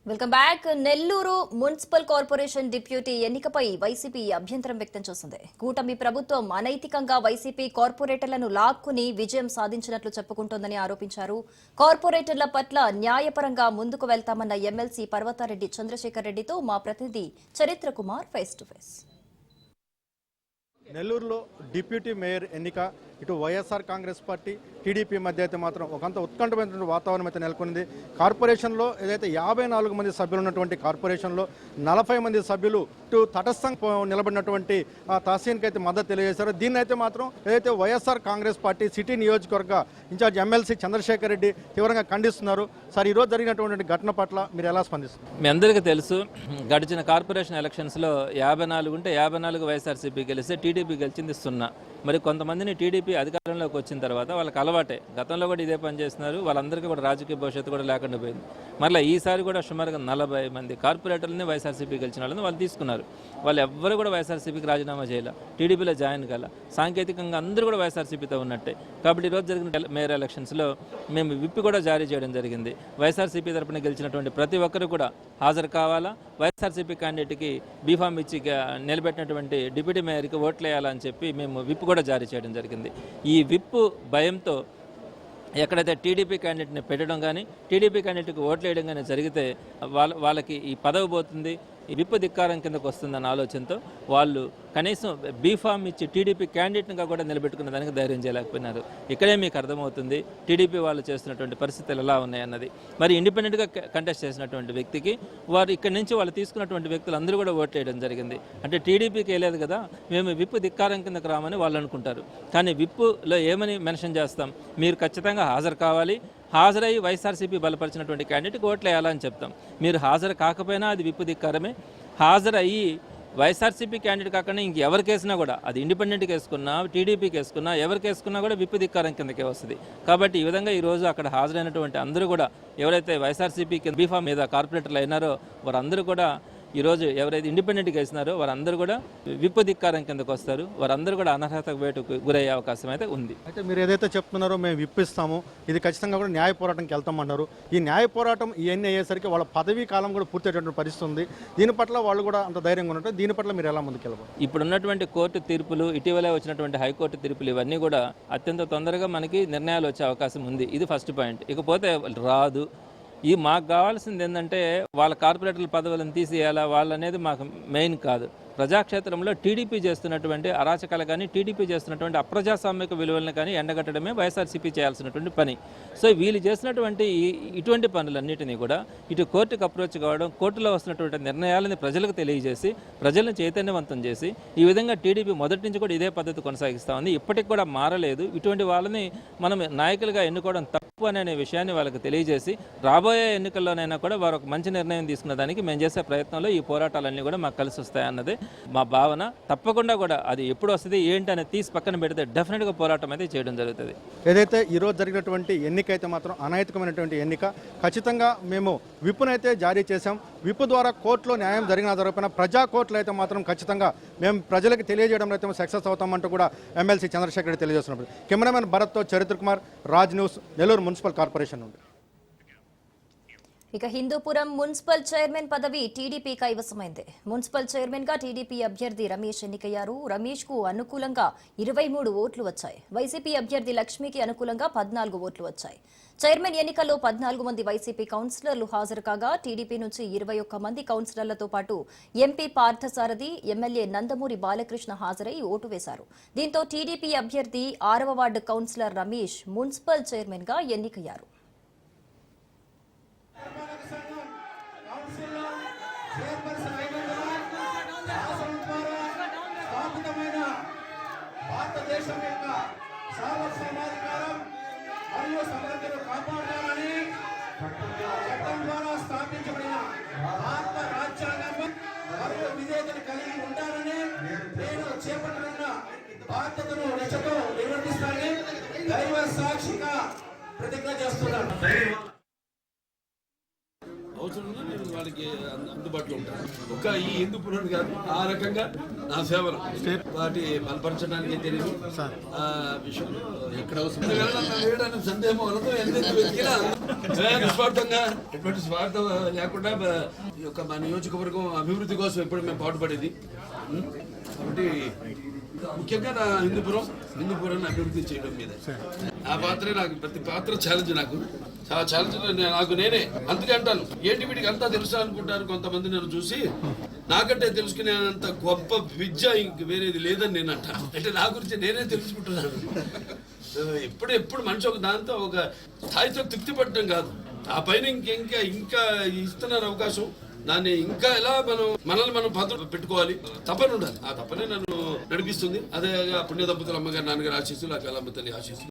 Welcome back. Nellore municipal corporation deputy ఎన్నికపై వైసీపీ అభ్యంతరం వ్యక్తం చేసింది. కూటమి ప్రభుత్వం అనైతికంగా వైసీపీ కార్పొరేటర్లను లాక్కుని విజయం సాధించినట్లు చెప్పుకుంటోందని ఆరోపించారు. కార్పొరేటర్ల పట్ల న్యాయపరంగా ముందుకు వెళ్తామన్న ఎమ్మెల్సీ పర్వతారెడ్డి చంద్రశేఖర్ రెడ్డితో మా ప్రతినిధి చరిత్ర కుమార్ ఫేస్ టు ఫేస్. నెల్లూరులో డిప్యూటీ మేయర్ ఎన్నిక ఇటు వైఎస్ఆర్ కాంగ్రెస్ పార్టీ టీడీపీ మధ్య అయితే మాత్రం ఒకంత ఉత్కంఠమైనటువంటి వాతావరణం అయితే నెలకొంది. కార్పొరేషన్లో ఏదైతే 54 మంది సభ్యులు ఉన్నటువంటి కార్పొరేషన్లో 40 మంది సభ్యులు ఇటు తటస్థంగా నిలబడినటువంటి తహసీన్కి అయితే మద్దతు తెలియజేశారు. దీన్ని అయితే మాత్రం ఏదైతే వైఎస్ఆర్ కాంగ్రెస్ పార్టీ సిటీ నియోజకవర్గ ఇన్ఛార్జ్ ఎమ్మెల్సీ చంద్రశేఖర్ రెడ్డి తీవ్రంగా ఖండిస్తున్నారు. సార్, ఈరోజు జరిగినటువంటి ఘటన పట్ల మీరు ఎలా స్పందిస్తున్నారు? మీ అందరికీ తెలుసు, గడిచిన కార్పొరేషన్ ఎలక్షన్స్లో 54 ఉంటే 54 వైఎస్ఆర్సీపీ గెలిస్తే టీడీపీ గెలిచింది 0. మరి కొంతమందిని టీడీపీ అధికారంలోకి వచ్చిన తర్వాత వాళ్ళకి అలవాటే, గతంలో కూడా ఇదే పని చేస్తున్నారు, వాళ్ళందరికీ కూడా రాజకీయ భవిష్యత్తు కూడా లేకుండా పోయింది. మళ్ళీ ఈసారి కూడా సుమారుగా 40 మంది కార్పొరేటర్లని వైఎస్ఆర్సీపీ గెలిచిన వాళ్ళని వాళ్ళు తీసుకున్నారు. వాళ్ళు ఎవ్వరు కూడా వైఎస్ఆర్సీపీకి రాజీనామా చేయాలి, టీడీపీలో జాయిన్ కాల, సాంకేతికంగా అందరూ కూడా వైఎస్ఆర్సీపీతో ఉన్నట్టే. కాబట్టి ఈరోజు జరిగిన మేయర్ ఎలక్షన్స్లో మేము విప్ కూడా జారీ చేయడం జరిగింది. వైఎస్ఆర్సీపీ తరపున గెలిచినటువంటి ప్రతి ఒక్కరు కూడా హాజరు కావాలా, వైఎస్ఆర్సీపీ క్యాండిడేట్కి బీఫామ్ ఇచ్చి నిలబెట్టినటువంటి డిప్యూటీ మేయర్కి ఓట్లు వేయాలని చెప్పి మేము విప్ కూడా జారీ చేయడం జరిగింది. ఈ విప్ భయంతో ఎక్కడైతే టీడీపీ క్యాండిడేట్ని పెట్టడం కానీ టీడీపీ క్యాండిడేట్కి ఓట్లు వేయడం కానీ జరిగితే వాళ్ళకి ఈ పదవి పోతుంది, ఈ విప్ ధిక్కారం కిందకు వస్తుందన్న ఆలోచనతో వాళ్ళు కనీసం బీఫామ్ ఇచ్చి టీడీపీ క్యాండిడేట్గా కూడా నిలబెట్టుకునే దానికి ధైర్యం చేయలేకపోయినారు. ఇక్కడే మీకు అర్థమవుతుంది టీడీపీ వాళ్ళు చేస్తున్నటువంటి పరిస్థితులు ఎలా ఉన్నాయన్నది. మరి ఇండిపెండెంట్గా కంటెస్ట్ చేసినటువంటి వ్యక్తికి వారు ఇక్కడి నుంచి వాళ్ళు తీసుకున్నటువంటి వ్యక్తులు అందరూ కూడా ఓట్ వేయడం జరిగింది. అంటే టీడీపీకి వేయలేదు కదా, మేము విప్ ధిక్కారం కిందకు రామని వాళ్ళు అనుకుంటారు. కానీ విప్లో ఏమని మెన్షన్ చేస్తాం, మీరు ఖచ్చితంగా హాజరు కావాలి, హాజరయ్యి వైఎస్ఆర్సీపీ బలపరిచినటువంటి క్యాండిడేట్కి ఓట్లు వేయాలని చెప్తాం. మీరు హాజరు కాకపోయినా అది విప్ ధిక్కారమే. హాజరయ్యి వైఎస్ఆర్సీపీ క్యాండిడేట్ కాకుండా ఇంకెవరికి వేసినా కూడా, అది ఇండిపెండెంట్కి వేసుకున్నా టీడీపీకి వేసుకున్నా ఎవరికి వేసుకున్నా కూడా విప్ ధిక్కారం కిందకే వస్తుంది. కాబట్టి ఈ విధంగా ఈరోజు అక్కడ హాజరైనటువంటి అందరూ కూడా ఎవరైతే వైఎస్ఆర్సీపీకి బీఫామ్ మీద కార్పొరేటర్లు అయినారో వారందరూ కూడా ఈరోజు ఎవరైతే ఇండిపెండెంట్గా వేసినారో వారందరూ కూడా విప్ ధిక్కారం కిందకు వస్తారు. వారందరూ కూడా అనర్హత వేటుకు గురయ్యే అవకాశం అయితే ఉంది. అయితే మీరు ఏదైతే చెప్తున్నారో మేము విప్పిస్తాము, ఇది ఖచ్చితంగా కూడా న్యాయ పోరాటంకి వెళ్తామన్నారు. ఈ న్యాయ పోరాటం ఇవన్నీ అయ్యేసరికి వాళ్ళ పదవీ కాలం కూడా పూర్తయ్యేటువంటి పరిస్థితి ఉంది. దీని పట్ల వాళ్ళు కూడా అంత ధైర్యంగా ఉంటారు. దీని పట్ల మీరు ఎలా ముందుకెళ్ళారు? ఇప్పుడున్నటువంటి కోర్టు తీర్పులు, ఇటీవలే వచ్చినటువంటి హైకోర్టు తీర్పులు, ఇవన్నీ కూడా అత్యంత తొందరగా మనకి నిర్ణయాలు వచ్చే అవకాశం ఉంది. ఇది ఫస్ట్ పాయింట్. ఇకపోతే రాదు. మాకు కావాల్సింది ఏంటంటే వాళ్ళ కార్పొరేటర్ల పదవులను తీసేయాలా వాళ్ళనేది మాకు మెయిన్ కాదు. ప్రజాక్షేత్రంలో టీడీపీ చేస్తున్నటువంటి అరాచకాలు కానీ టీడీపీ చేస్తున్నటువంటి అప్రజాస్వామిక విలువలను కానీ ఎండగట్టడమే వైఎస్ఆర్సీపీ చేయాల్సినటువంటి పని. సో వీళ్ళు చేసినటువంటి ఇటువంటి పనులన్నింటినీ కూడా ఇటు కోర్టుకు అప్రోచ్ కావడం, కోర్టులో వస్తున్నటువంటి నిర్ణయాలని ప్రజలకు తెలియజేసి ప్రజలను చైతన్యవంతం చేసి ఈ విధంగా టీడీపీ మొదటి నుంచి కూడా ఇదే పద్ధతి కొనసాగిస్తూ ఉంది. ఇప్పటికి కూడా మారలేదు. ఇటువంటి వాళ్ళని మనం నాయకులుగా ఎన్నుకోవడం తప్పు అనే విషయాన్ని వాళ్ళకి తెలియజేసి రాబోయే ఎన్నికల్లోనైనా కూడా వారు ఒక మంచి నిర్ణయం తీసుకున్న దానికి మేము చేసే ప్రయత్నంలో ఈ పోరాటాలన్నీ కూడా మాకు కలిసి వస్తాయన్నదే మా భావన. తప్పకుండా కూడా అది ఎప్పుడు వస్తుంది ఏంటి అనేది తీసి పక్కన పెడితే డెఫినెట్గా పోరాటం అయితే చేయడం జరుగుతుంది. ఏదైతే ఈరోజు జరిగినటువంటి ఎన్నిక అయితే మాత్రం అనైతికమైనటువంటి ఎన్నిక. ఖచ్చితంగా మేము విప్పునైతే జారీ చేశాం. విప్పు ద్వారా కోర్టులో న్యాయం జరిగిన జరగకపోయినా ప్రజా కోర్టులు అయితే మాత్రం ఖచ్చితంగా మేము ప్రజలకు తెలియజేయడంలో అయితే సక్సెస్ అవుతామంటూ కూడా ఎమ్మెల్సీ చంద్రశేఖర్ రెడ్డి తెలియజేస్తున్నారు. కెమెరామెన్ భరత్తో చరిత్ర Kumar, Raj news, Nellore municipal corporation నుండి. ఇక హిందూపురం మున్సిపల్ చైర్మన్ పదవి టీడీపీ కైవసమైంది. మున్సిపల్ చైర్మన్ గా టీడీపీ అభ్యర్థి రమేష్ ఎన్నికయ్యారు. రమేష్ కు అనుకూలంగా 23 ఓట్లు వచ్చాయి. వైసీపీ అభ్యర్థి లక్ష్మికి అనుకూలంగా 14 ఓట్లు వచ్చాయి. చైర్మన్ ఎన్నికల్లో 14 మంది వైసీపీ కౌన్సిలర్లు హాజరు కాగా టీడీపీ నుంచి 21 మంది కౌన్సిలర్లతో పాటు ఎంపీ పార్థసారథి, ఎమ్మెల్యే నందమూరి బాలకృష్ణ హాజరై ఓటు వేశారు. దీంతో టీడీపీ అభ్యర్థి 6వ ward councillor Ramesh municipal chairman గా ఎన్నికయ్యారు. భారతదేశం యొక్క సార్వభౌమాధికారం మరియు సమగ్రతను కాపాడాలని చట్టం ద్వారా స్థాపించబడిన భారత రాజ్యాంగం మరియు విధేయతను కలిగి ఉంటానని నేను చేపట్టనున్న బాధ్యతను నిష్ఠతో నిర్వర్తిస్తానని దైవ సాక్షిగా ప్రతిజ్ఞ చేస్తున్నాను. ఉన్నా నేను వాళ్ళకి అందుబాటులో ఉంటాను. ఒక ఈ హిందూపురం కాదు, ఆ రకంగా నా సేవలు వాటి బలపరచడానికి తెలియదు ఆ విషయంలో ఎక్కడ అవసరం వేయడానికి సందేహం వలతో ఎంత వెతికినా నిస్వార్థంగా ఎటువంటి స్వార్థం లేకుండా ఈ యొక్క మా నియోజకవర్గం అభివృద్ధి కోసం ఎప్పుడు మేము పాటుపడేది. కాబట్టి ముఖ్యంగా నా హిందూపురాన్ని అభివృద్ధి చేయడం మీద ఆ పాత్రే నాకు, ప్రతి పాత్ర ఛాలెంజ్ నాకు చాలా ఛాలెంజ్ నాకు నేనే. అందుకే అంటాను, ఏంటి వీడికి అంతా తెలుసా అనుకుంటారు కొంతమంది నన్ను చూసి. నాకంటే తెలుసుకునేంత గొప్ప విద్య ఇంక వేరేది లేదని నేను అంటాను. అంటే నా గురించి నేనే తెలుసుకుంటున్నాను. ఎప్పుడు మనిషి ఒక దాంతో ఒక స్థాయితో తృప్తి పడటం కాదు, ఆ పైన ఇంకా ఇస్తున్నారు అవకాశం, దాన్ని ఇంకా ఎలా మనల్ని మనం భద్ర పెట్టుకోవాలి, తపన ఉండాలి. ఆ తపనే నన్ను నడిపిస్తుంది. అదే పుణ్య దంపతులు అమ్మగారు నాన్నగారు ఆశీస్సులు, ఆ కళమ్మ తల్లి ఆశీస్సులు.